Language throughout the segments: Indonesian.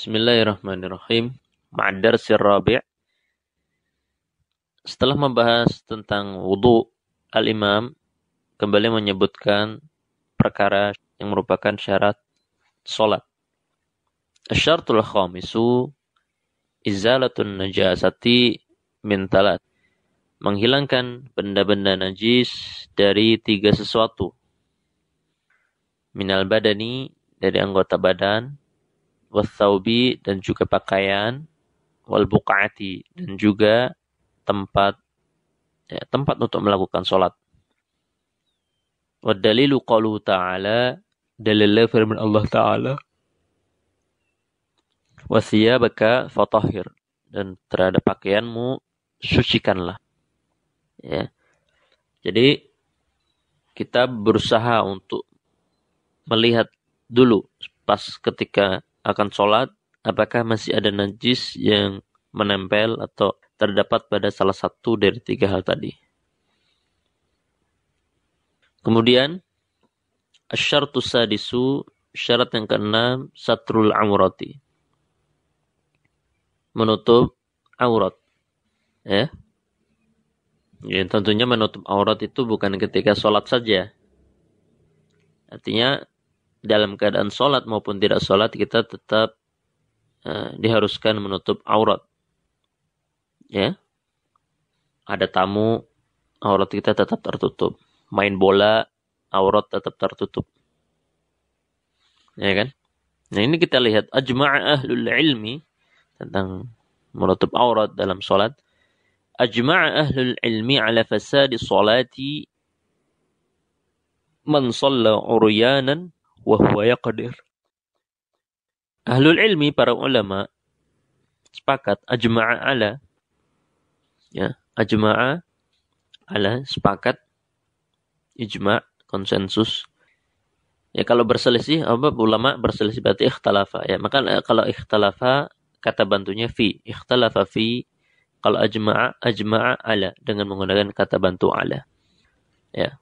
Bismillahirrahmanirrahim. Ma'ad darsi rabi'. Setelah membahas tentang wudu, al-imam kembali menyebutkan perkara yang merupakan syarat salat. Asy-syartul khamisu izalatun najasati min talat. Menghilangkan benda-benda najis dari 3 sesuatu. Minal badani, dari anggota badan, wathaubi, dan juga pakaian, wal buq'ati, dan juga tempat untuk melakukan sholat. Wa dalilu qalu ta'ala, dalilnya firman Allah Ta'ala, wa thiyabaka fatahhir, dan terhadap pakaianmu sucikanlah. Ya. Jadi kita berusaha untuk melihat dulu pas ketika akan sholat, apakah masih ada najis yang menempel atau terdapat pada salah satu dari 3 hal tadi. Kemudian, asy-syartus sadisu, syarat yang keenam, satrul aurati. Menutup aurat. Ya. Ya, tentunya menutup aurat itu bukan ketika sholat saja. Artinya, dalam keadaan sholat maupun tidak sholat, kita tetap diharuskan menutup aurat. Ya, ada tamu, aurat kita tetap tertutup. Main bola, aurat tetap tertutup. Ya kan? Nah, ini kita lihat ajma'a ahlul ilmi tentang menutup aurat dalam sholat. Ajma'a ahlul ilmi ala fasadi sholati man shalla uryanan wa huwa yaqdir. Ahlul ilmi, para ulama, sepakat, ajma'a ala, ya, ajma'a ala, sepakat, ijma', konsensus. Ya, kalau berselisih, ulama berselisih berarti ikhtalafa. Ya, maka kalau ikhtalafa, kata bantunya fi. Ikhtalafa fi. Kalau ajma'a ala, dengan menggunakan kata bantu ala. Ya.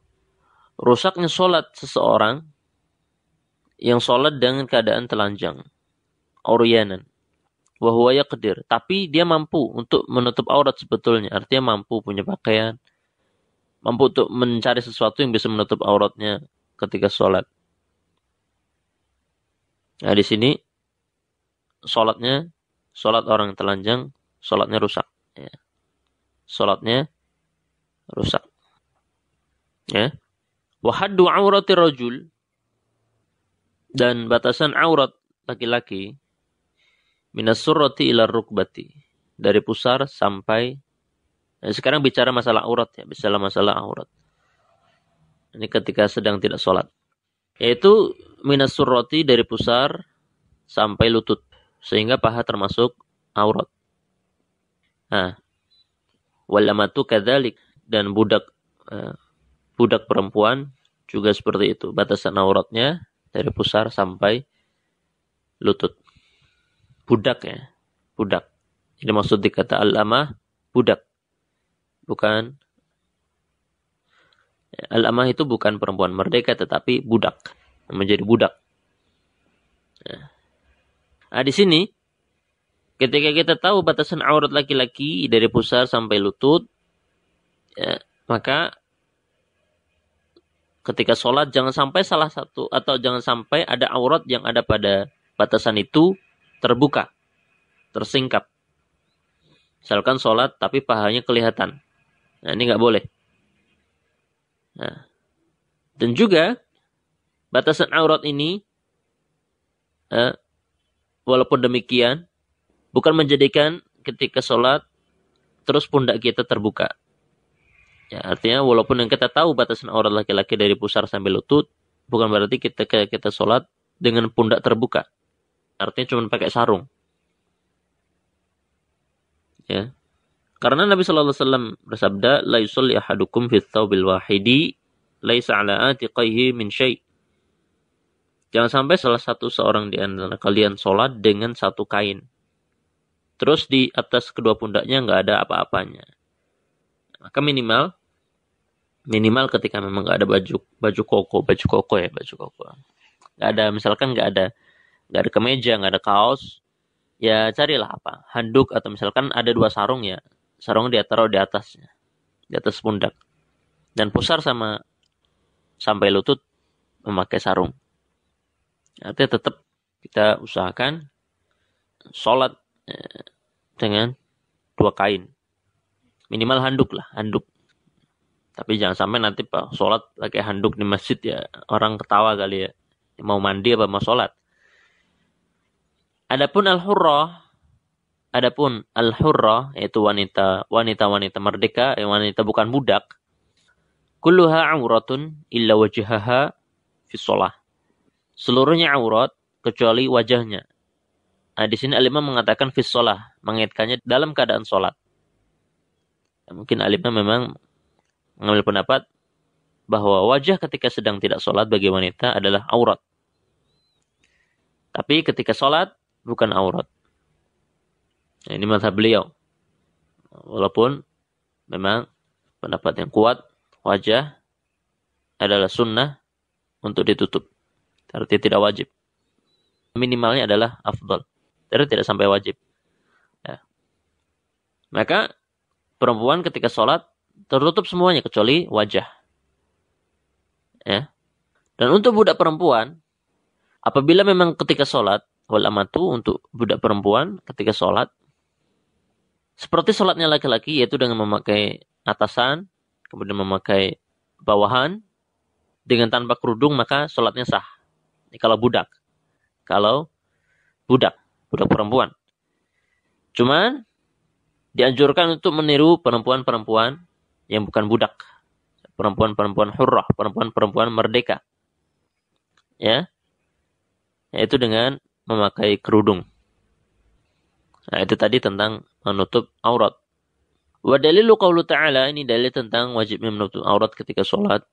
Rusaknya sholat seseorang yang sholat dengan keadaan telanjang, uryanan, wa huwa yaqdir, tapi dia mampu untuk menutup aurat sebetulnya, artinya mampu punya pakaian, mampu untuk mencari sesuatu yang bisa menutup auratnya ketika sholat. Nah, di sini sholat orang telanjang, sholatnya rusak. Ya. Sholatnya rusak. Ya. Wa haddu aurati rajul, dan batasan aurat laki-laki, minas surrati ila rukbati, dari pusar sampai, sekarang bicara masalah aurat ya, bicara masalah aurat. Ini ketika sedang tidak sholat. Yaitu minas surrati, dari pusar sampai lutut, sehingga paha termasuk aurat. Nah, walamatu kadzalik, dan budak perempuan juga seperti itu. Batasan auratnya dari pusar sampai lutut. Budak ya, budak. Ini maksud dikata al-amah, budak. Bukan, al-amah itu bukan perempuan merdeka, tetapi budak. Menjadi budak. Nah, di sini, ketika kita tahu batasan aurat laki-laki dari pusar sampai lutut, ya, maka ketika sholat jangan sampai salah satu, atau jangan sampai ada aurat yang ada pada batasan itu terbuka, tersingkap. Misalkan sholat tapi pahanya kelihatan. Nah, ini nggak boleh. Nah, dan juga batasan aurat ini, walaupun demikian, bukan menjadikan ketika sholat terus pundak kita terbuka. Ya, artinya walaupun yang kita tahu batasan aurat laki-laki dari pusar sampai lutut, bukan berarti kita sholat dengan pundak terbuka. Artinya cuma pakai sarung. Ya. Karena Nabi sallallahu alaihi wasallam bersabda, la yusalli ahadukum fi tsaubil wahidi laisa ala atiqihi min syai'. Jangan sampai salah satu seorang di antara kalian sholat dengan satu kain, terus di atas kedua pundaknya nggak ada apa-apanya. Maka minimal ketika memang nggak ada baju koko. Nggak ada, misalkan nggak ada kemeja, nggak ada kaos, ya carilah apa? Handuk atau misalkan ada 2 sarung ya. Sarung dia taruh di atasnya, di atas pundak. Dan pusar sampai lutut memakai sarung. Artinya tetap kita usahakan sholat dengan 2 kain. Minimal handuk lah, handuk. Tapi jangan sampai nanti Pak sholat pakai handuk di masjid ya, orang ketawa kali ya. Mau mandi apa mau sholat. Adapun al-hurrah yaitu wanita merdeka, wanita bukan budak. Kulluha auratun illa wajhaha fi shalah. Seluruhnya aurat kecuali wajahnya. Nah, di sini alimah mengatakan fi shalah, mengaitkannya dalam keadaan sholat. Mungkin alimah memang mengambil pendapat bahwa wajah ketika sedang tidak sholat bagi wanita adalah aurat. Tapi ketika sholat bukan aurat. Nah, ini mazhab beliau. Walaupun memang pendapat yang kuat, wajah adalah sunnah untuk ditutup. Artinya tidak wajib. Minimalnya adalah afdal. Tapi tidak sampai wajib. Ya. Maka perempuan ketika sholat tertutup semuanya kecuali wajah. Ya. Dan untuk budak perempuan, apabila memang ketika sholat, wal amatu untuk budak perempuan ketika sholat, seperti sholatnya laki-laki, yaitu dengan memakai atasan, kemudian memakai bawahan, dengan tanpa kerudung, maka sholatnya sah. Ini kalau budak. Kalau budak perempuan. Cuman, dianjurkan untuk meniru perempuan-perempuan yang bukan budak. Perempuan-perempuan hurrah, perempuan-perempuan merdeka. Ya. Yaitu dengan memakai kerudung. Nah, itu tadi tentang menutup aurat. Wa dalilu qaulu ta'ala, ini dalil tentang wajibnya menutup aurat ketika sholat.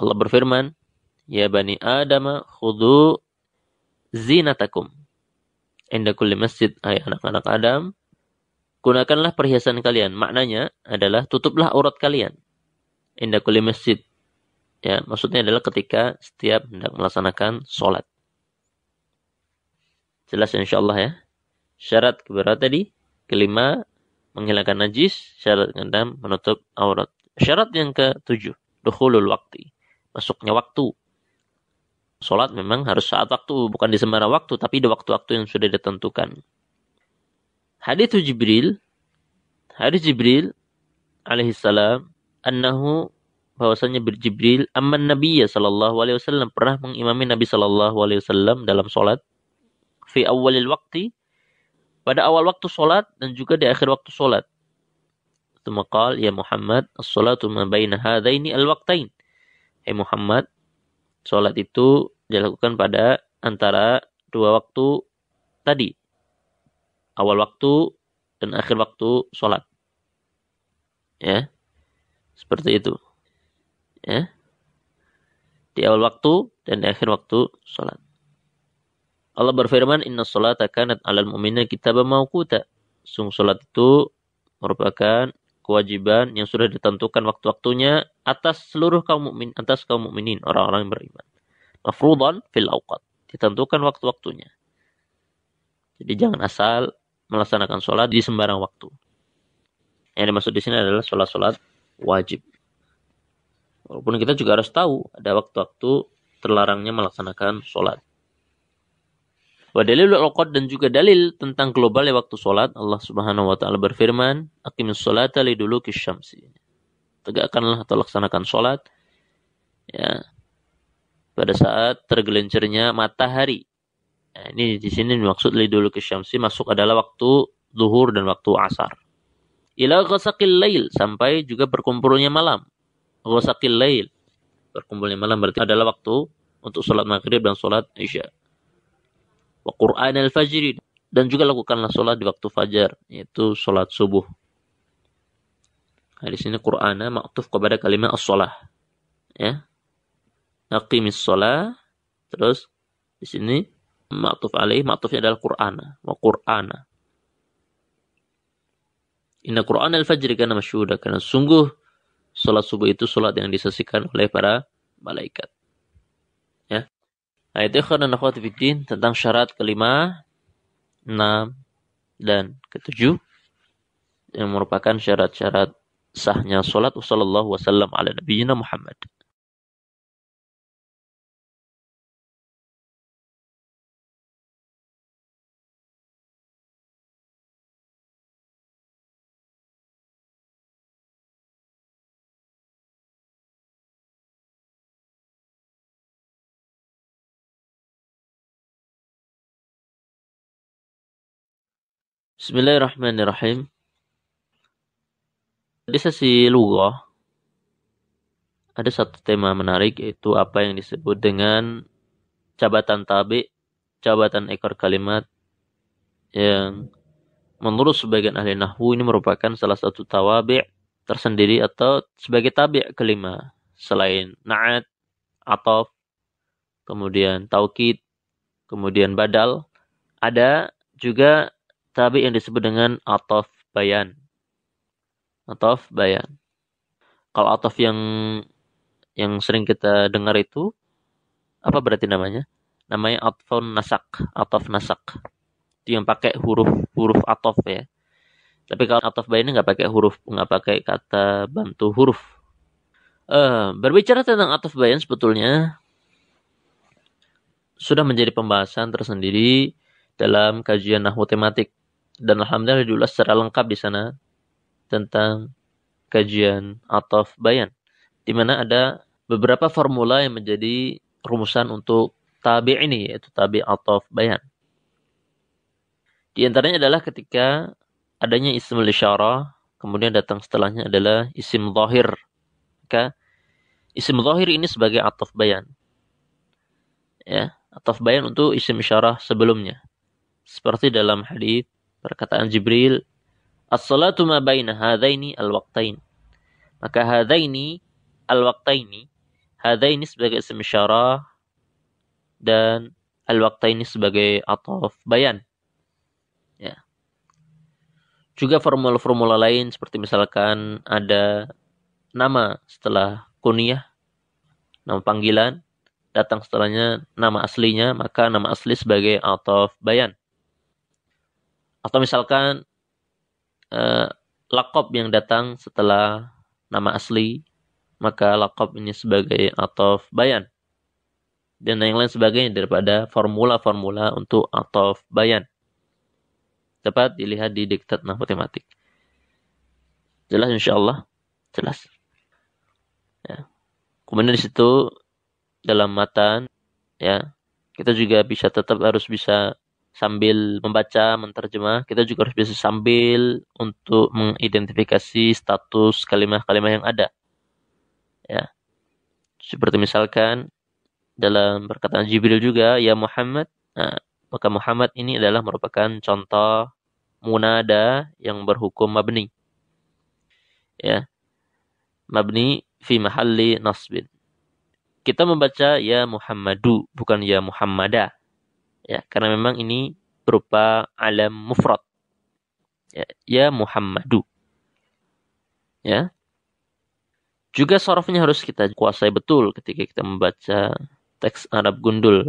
Allah berfirman, ya bani Adam khudhu zinatakum inda kulli masjid. Hai anak-anak Adam, gunakanlah perhiasan kalian. Maknanya adalah tutuplah aurat kalian. Inda kulli masjid. Ya, maksudnya adalah ketika setiap hendak melaksanakan sholat. Jelas insyaallah ya. Syarat keberapa tadi? Kelima, menghilangkan najis. Syarat keenam, menutup aurat. Syarat yang ketujuh, dukhulul waqti. Masuknya waktu. Sholat memang harus saat waktu. Bukan di sembarang waktu, tapi di waktu-waktu yang sudah ditentukan. Hadits Jibril alaihissalam, annahu, bahwasanya Jibril amman Nabiya sallallahu alaihi wasallam, pernah mengimami Nabi sallallahu alaihi wasallam dalam sholat. Fi awalil waqti, pada awal waktu sholat dan juga di akhir waktu sholat. Tsumma qala, ya Muhammad, as-salatu ma baina hadaini al-waqtain. Hai Muhammad, sholat itu dilakukan pada antara 2 waktu tadi. Awal waktu dan akhir waktu sholat. Ya. Seperti itu. Ya. Di awal waktu dan di akhir waktu sholat. Allah berfirman, inna sholata kanat 'alal mu'minina kitaban mawquta. Sungguh salat itu merupakan kewajiban yang sudah ditentukan waktu-waktunya atas seluruh kaum mukmin, atas kaum mukminin, orang-orang yang beriman. Mafruḍan fil awqat, ditentukan waktu-waktunya. Jadi jangan asal melaksanakan sholat di sembarang waktu. Yang dimaksud di sini adalah sholat-sholat wajib. Walaupun kita juga harus tahu ada waktu-waktu terlarangnya melaksanakan sholat. Wa dalilul awqat, dan juga dalil tentang globalnya waktu sholat. Allah Subhanahu wa taala berfirman, aqimus sholata lidulukish syamsi. Tegakkanlah atau laksanakan sholat ya pada saat tergelincirnya matahari. Nah, ini di sini maksud lidulukish syamsi, masuk adalah waktu zuhur dan waktu asar. Ila ghasaqil lail, sampai juga berkumpulnya malam. Ghasaqil lail, berkumpulnya malam berarti adalah waktu untuk sholat maghrib dan sholat isya. Wa Qur'an al-fajri, dan juga lakukanlah sholat di waktu fajar, yaitu sholat subuh. Nah, di sini Qur'ana ma'tuf kepada kalimat as-sholah. Ya. Aqimis sholah, terus di sini ma'tuf alaih, ma'tufnya adalah Qur'ana. Wa Qur'ana. Inna Qur'an al-fajri kana masyhuda, karena sungguh sholat subuh itu sholat yang disaksikan oleh para malaikat. Ya. Nah, itu ikhwan dan akhwat fiddin tentang syarat kelima 6, dan ke-7 yang merupakan syarat-syarat sahnya salat. Wassallallahu wasallam ala nabiyyina Muhammad. Bismillahirrahmanirrahim. Di sesi lughah ada satu tema menarik, yaitu apa yang disebut dengan jabatan tabi, jabatan ekor kalimat, yang menurut sebagian ahli nahwu ini merupakan salah satu tawabi' tersendiri atau sebagai tabi' kelima selain na'at, ataf, kemudian taukid, kemudian badal. Ada juga tabi' yang disebut dengan ataf bayan. Ataf bayan. Kalau ataf yang sering kita dengar itu apa berarti namanya? Namanya atfun nasak, ataf nasak. Itu yang pakai huruf ataf ya. Tapi kalau ataf bayan ini nggak pakai huruf, nggak pakai kata bantu huruf. Berbicara tentang ataf bayan sebetulnya sudah menjadi pembahasan tersendiri dalam kajian nahwu tematik, dan alhamdulillah diulas secara lengkap di sana tentang kajian ataf bayan, di mana ada beberapa formula yang menjadi rumusan untuk tabi' ini, yaitu tabi' ataf bayan. Di antaranya adalah ketika adanya ismul isyarah, kemudian datang setelahnya adalah isim zahir. Maka isim zahir ini sebagai ataf bayan. Ya, ataf bayan untuk isim isyarah sebelumnya. Seperti dalam hadis perkataan Jibril, as-salatu ma baina hadaini al-waqtain. Maka hadaini al-waqtaini, hadaini sebagai isim isyarah dan al-waqtaini sebagai ataf bayan. Ya. Juga formula-formula lain seperti misalkan ada nama setelah kunyah, nama panggilan, datang setelahnya nama aslinya, maka nama asli sebagai ataf bayan. Atau misalkan laqab yang datang setelah nama asli, maka laqab ini sebagai ataf bayan. Dan yang lain sebagainya daripada formula-formula untuk ataf bayan. Dapat dilihat di diktat nahwu tematik. Jelas insyaallah? Jelas. Ya. Kemudian di situ dalam matan, ya, kita juga tetap harus bisa sambil membaca, menterjemah, kita juga harus bisa sambil untuk mengidentifikasi status kalimat-kalimat yang ada. Ya. Seperti misalkan dalam perkataan Jibril juga, ya Muhammad. Nah, maka Muhammad ini adalah merupakan contoh munada yang berhukum mabni. Ya. Mabni fi mahalli nasbin. Kita membaca ya Muhammadu, bukan ya Muhammada. Ya, karena memang ini berupa alam mufrad. Ya Muhammadu. Ya. Juga sorofnya harus kita kuasai betul ketika kita membaca teks Arab gundul.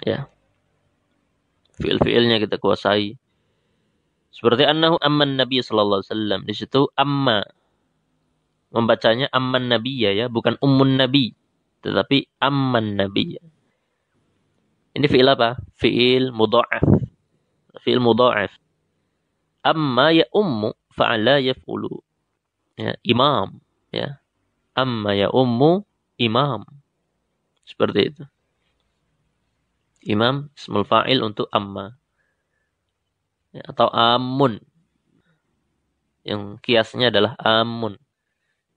Ya. Fiil-fiilnya kita kuasai. Seperti annahu amman nabi sallallahu alaihi wasallam. Di situ amma. Membacanya amman nabiyya ya, bukan ummun nabi, tetapi amman nabiyya. Ini fiil apa? Fiil mudha'af. Fiil mudha'af. Amma ya ummu fa'ala yaf'ulu. Ya, imam, ya. Amma ya ummu imam. Seperti itu. Imam ismul fa'il untuk amma. Ya, atau amun. Yang kiasnya adalah amun.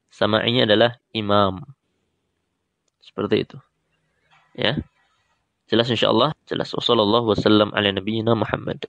Sama'inya adalah imam. Seperti itu. Ya. Jelas insyaallah, jelas. Wassallallahu wasallam ala nabiyyina Muhammad.